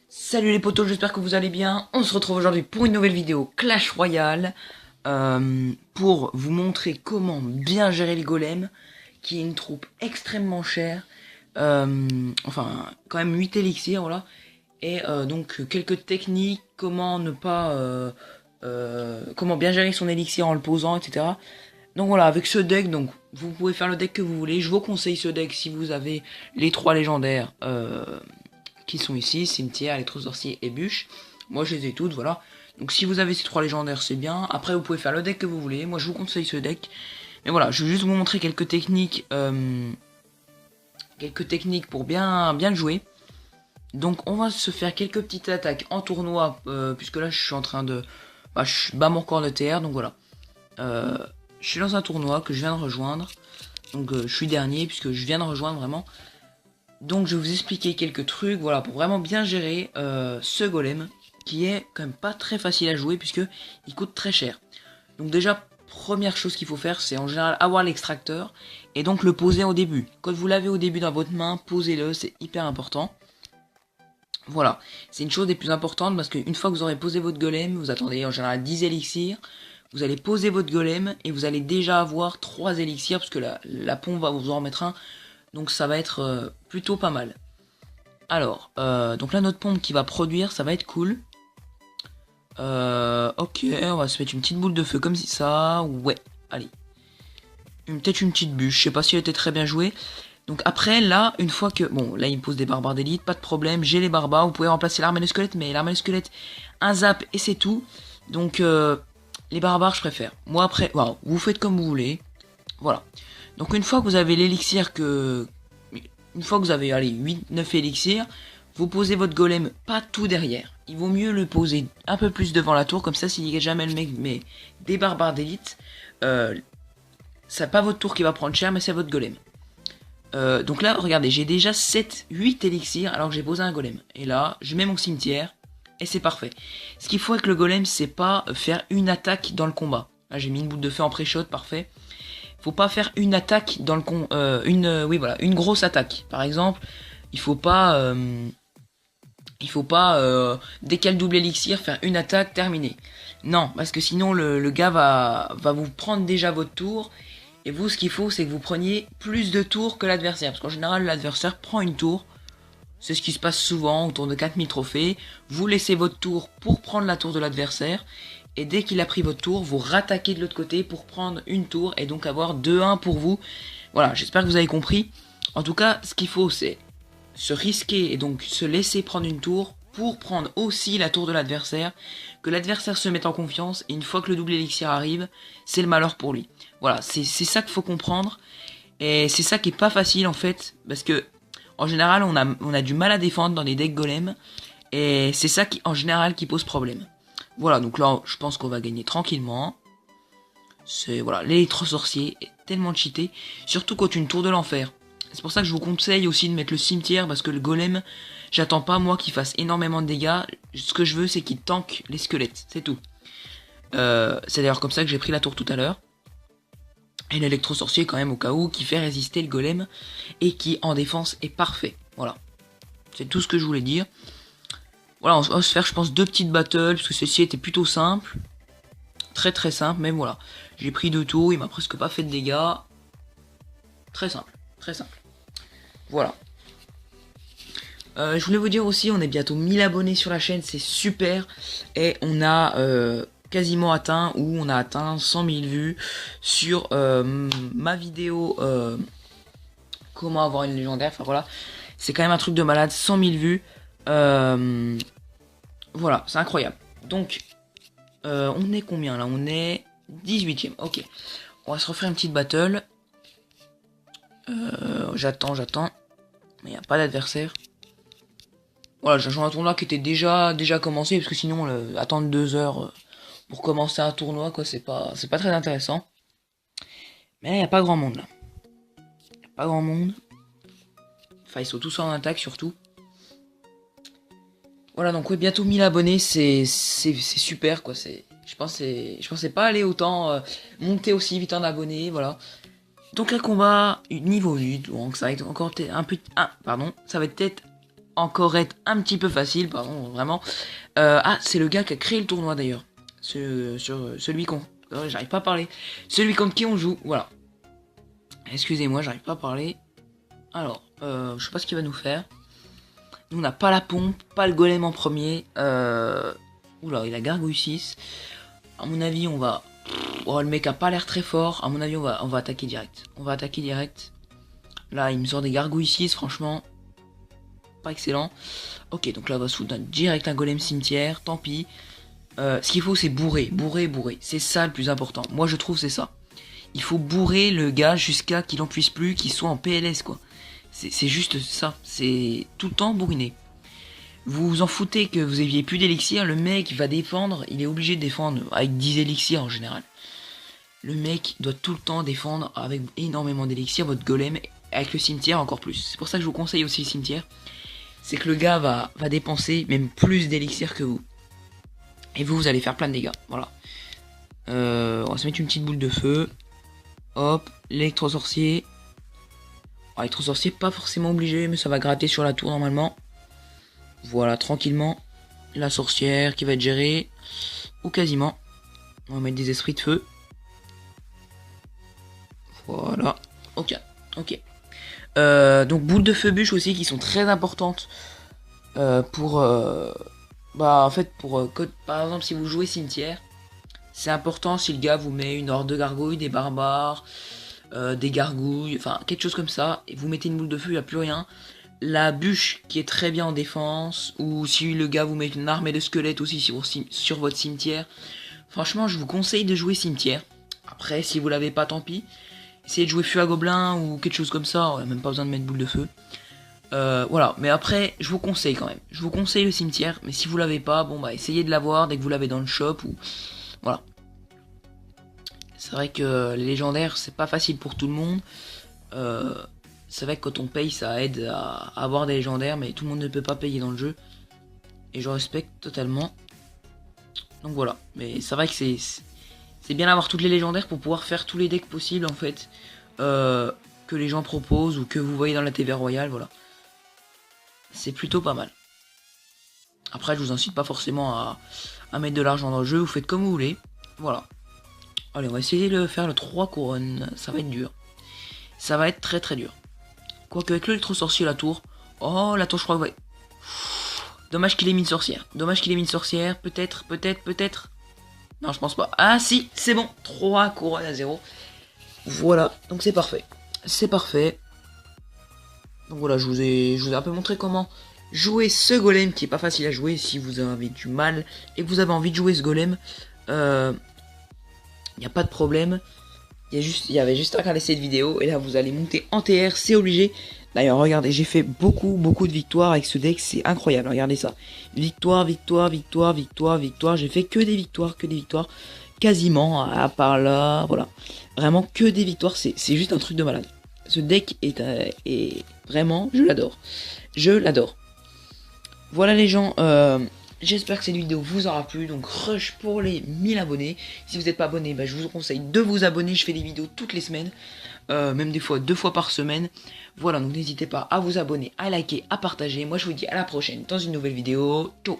Salut les potos, j'espère que vous allez bien. On se retrouve aujourd'hui pour une nouvelle vidéo Clash Royale pour vous montrer comment bien gérer le golem, qui est une troupe extrêmement chère. Enfin, quand même 8 élixirs, voilà. Et donc quelques techniques, comment ne pas... comment bien gérer son élixir en le posant, etc. Donc voilà, avec ce deck, donc vous pouvez faire le deck que vous voulez. Je vous conseille ce deck si vous avez les 3 légendaires qui sont ici, cimetière, électrosorcier et bûche. Moi je les ai toutes, voilà. Donc si vous avez ces 3 légendaires, c'est bien. Après vous pouvez faire le deck que vous voulez. Moi je vous conseille ce deck. Mais voilà, je vais juste vous montrer quelques techniques pour bien le jouer. Donc on va se faire quelques petites attaques en tournoi, puisque là je suis en train de... je bats mon corps de TR, donc voilà. Je suis dans un tournoi que je viens de rejoindre. Donc je suis dernier, puisque je viens de rejoindre vraiment. Donc je vais vous expliquer quelques trucs, voilà, pour vraiment bien gérer ce golem, qui est quand même pas très facile à jouer, puisque il coûte très cher. Donc déjà, première chose qu'il faut faire, c'est en général avoir l'extracteur, et donc le poser au début. Quand vous l'avez au début dans votre main, posez-le, c'est hyper important. Voilà, c'est une chose des plus importantes, parce qu'une fois que vous aurez posé votre golem, vous attendez en général 10 élixirs, vous allez poser votre golem, et vous allez déjà avoir 3 élixirs, parce que la pompe va vous en remettre un. Donc ça va être plutôt pas mal. Alors, donc là notre pompe qui va produire, ça va être cool. Ok, on va se mettre une petite boule de feu comme ça. Ouais, allez. Peut-être une petite bûche, je sais pas si elle était très bien jouée. Donc après, là, une fois que... Bon, là il me pose des barbares d'élite, pas de problème. J'ai les barbares, vous pouvez remplacer l'arme et le squelette. Mais l'arme et le squelette, un zap et c'est tout. Donc les barbares je préfère. Moi après, wow, vous faites comme vous voulez. Voilà. Donc une fois que vous avez l'élixir une fois que vous avez, allez, 8-9 élixirs, vous posez votre golem pas tout derrière. Il vaut mieux le poser un peu plus devant la tour, comme ça s'il n'y a jamais le mec mais des barbares d'élite, c'est pas votre tour qui va prendre cher, mais c'est votre golem. Donc là, regardez, j'ai déjà 7-8 élixirs alors que j'ai posé un golem. Et là, je mets mon cimetière, et c'est parfait. Ce qu'il faut avec le golem, c'est pas faire une attaque dans le combat. Là, j'ai mis une boule de feu en pré-shot, parfait. Faut pas faire une attaque dans le une grosse attaque. Par exemple, il faut pas dès qu'il y a le double élixir faire une attaque terminée. Non, parce que sinon le gars va vous prendre déjà votre tour, et vous ce qu'il faut c'est que vous preniez plus de tours que l'adversaire, parce qu'en général l'adversaire prend une tour. C'est ce qui se passe souvent autour de 4000 trophées. Vous laissez votre tour pour prendre la tour de l'adversaire. Et dès qu'il a pris votre tour, vous rattaquez de l'autre côté pour prendre une tour et donc avoir 2-1 pour vous. Voilà, j'espère que vous avez compris. En tout cas, ce qu'il faut, c'est se risquer et donc se laisser prendre une tour pour prendre aussi la tour de l'adversaire. Que l'adversaire se mette en confiance, et une fois que le double élixir arrive, c'est le malheur pour lui. Voilà, c'est ça qu'il faut comprendre. Et c'est ça qui est pas facile en fait, parce que en général, on a du mal à défendre dans les decks golem. Et c'est ça qui, en général, qui pose problème. Voilà, donc là, je pense qu'on va gagner tranquillement. C'est, voilà, l'électro-sorcier est tellement cheaté. Surtout quand une tour de l'enfer. C'est pour ça que je vous conseille aussi de mettre le cimetière, parce que le golem, j'attends pas, moi, qu'il fasse énormément de dégâts. Ce que je veux, c'est qu'il tank les squelettes, c'est tout. C'est d'ailleurs comme ça que j'ai pris la tour tout à l'heure. Et l'électro-sorcier, quand même, au cas où, qui fait résister le golem, et qui, en défense, est parfait. Voilà. C'est tout ce que je voulais dire. Voilà, on va se faire, je pense, 2 petites battles, parce que celle-ci était plutôt simple. Très très simple, mais voilà. J'ai pris 2 tours, il m'a presque pas fait de dégâts. Très simple, très simple. Voilà. Je voulais vous dire aussi, on est bientôt 1000 abonnés sur la chaîne, c'est super. Et on a quasiment atteint, ou on a atteint 100 000 vues sur ma vidéo comment avoir une légendaire. Enfin voilà, c'est quand même un truc de malade, 100 000 vues. Voilà, c'est incroyable. Donc, on est combien là? On est 18ème, ok. On va se refaire une petite battle. J'attends. Mais il n'y a pas d'adversaire. Voilà, j'ai joué un tournoi qui était déjà commencé, parce que sinon, attendre 2 heures pour commencer un tournoi, quoi, c'est pas très intéressant. Mais il n'y a pas grand monde là. Il n'y a pas grand monde. Enfin, ils sont tous en attaque surtout. Voilà, donc ouais, bientôt 1000 abonnés, c'est super quoi, c'est Je pensais pas aller autant monter aussi vite en abonnés, voilà. Donc un combat niveau 8, donc ça va être encore peut-être ça va peut-être encore être un petit peu facile, pardon, vraiment. C'est le gars qui a créé le tournoi d'ailleurs. Celui qu'on... j'arrive pas à parler. Celui contre qui on joue, voilà. Excusez-moi, j'arrive pas à parler. Alors, je sais pas ce qu'il va nous faire. Nous, on n'a pas la pompe, pas le golem en premier. Oula, il a gargouille 6. À mon avis, on va... Oh, le mec a pas l'air très fort. À mon avis, on va attaquer direct. On va attaquer direct. Là, il me sort des gargouilles 6, franchement. Pas excellent. Ok, donc là, on va se foutre direct un golem cimetière. Tant pis. Ce qu'il faut, c'est bourrer. Bourrer. C'est ça le plus important. Moi, je trouve c'est ça. Il faut bourrer le gars jusqu'à qu'il en puisse plus, qu'il soit en PLS, quoi. C'est juste ça. C'est tout le temps bourriner. Vous vous en foutez que vous aviez plus d'élixir, le mec va défendre, il est obligé de défendre avec 10 élixirs en général. Le mec doit tout le temps défendre avec énormément d'élixirs, votre golem, avec le cimetière encore plus. C'est pour ça que je vous conseille aussi le cimetière. C'est que le gars va dépenser même plus d'élixirs que vous. Et vous allez faire plein de dégâts, voilà. On va se mettre une petite boule de feu. Hop, l'électro-sorcier. L'électro-sorcier, pas forcément obligé, mais ça va gratter sur la tour normalement. Voilà, tranquillement. La sorcière qui va être gérée. Ou quasiment. On va mettre des esprits de feu. Voilà. Ok. Donc boules de feu bûche aussi qui sont très importantes. Pour... en fait, par exemple, si vous jouez cimetière, c'est important si le gars vous met une horde de gargouilles, des barbares, des gargouilles, enfin quelque chose comme ça, et vous mettez une boule de feu, il n'y a plus rien. La bûche qui est très bien en défense, ou si le gars vous met une armée de squelettes aussi sur votre cimetière. Franchement, je vous conseille de jouer cimetière. Après, si vous l'avez pas, tant pis. Essayez de jouer feu à gobelin ou quelque chose comme ça, on a même pas besoin de mettre boule de feu. Voilà, mais après, je vous conseille quand même. Je vous conseille le cimetière, mais si vous l'avez pas, bon bah essayez de l'avoir dès que vous l'avez dans le shop ou... Voilà. C'est vrai que les légendaires, c'est pas facile pour tout le monde. C'est vrai que quand on paye, ça aide à avoir des légendaires, mais tout le monde ne peut pas payer dans le jeu. Et je respecte totalement. Donc voilà, mais c'est vrai que c'est bien d'avoir toutes les légendaires pour pouvoir faire tous les decks possibles en fait. Que les gens proposent ou que vous voyez dans la TV Royale, voilà. C'est plutôt pas mal. Après, je vous incite pas forcément à mettre de l'argent dans le jeu, vous faites comme vous voulez. Voilà. Allez, on va essayer de faire le 3 couronnes, ça va être dur. Ça va être très très dur. Quoique avec l'électro-sorcier la tour... Oh, la tour je crois, ouais. Dommage qu'il ait mis une sorcière. Peut-être. Non, je pense pas. Ah si, c'est bon. 3 couronnes à 0. Voilà, donc c'est parfait. Donc voilà, je vous ai un peu montré comment jouer ce golem qui est pas facile à jouer. Si vous avez du mal et que vous avez envie de jouer ce golem, il n'y a pas de problème. Il y avait juste à regarder cette vidéo et là vous allez monter en TR, c'est obligé. D'ailleurs regardez, j'ai fait beaucoup de victoires avec ce deck, c'est incroyable, regardez ça. Victoire, j'ai fait que des victoires, quasiment, à part là, voilà. Vraiment que des victoires, c'est juste un truc de malade. Ce deck est vraiment, je l'adore. Voilà les gens, j'espère que cette vidéo vous aura plu, donc rush pour les 1000 abonnés. Si vous n'êtes pas abonné, je vous conseille de vous abonner, je fais des vidéos toutes les semaines, même des fois 2 fois par semaine. Voilà, donc n'hésitez pas à vous abonner, à liker, à partager. Moi je vous dis à la prochaine dans une nouvelle vidéo. Ciao.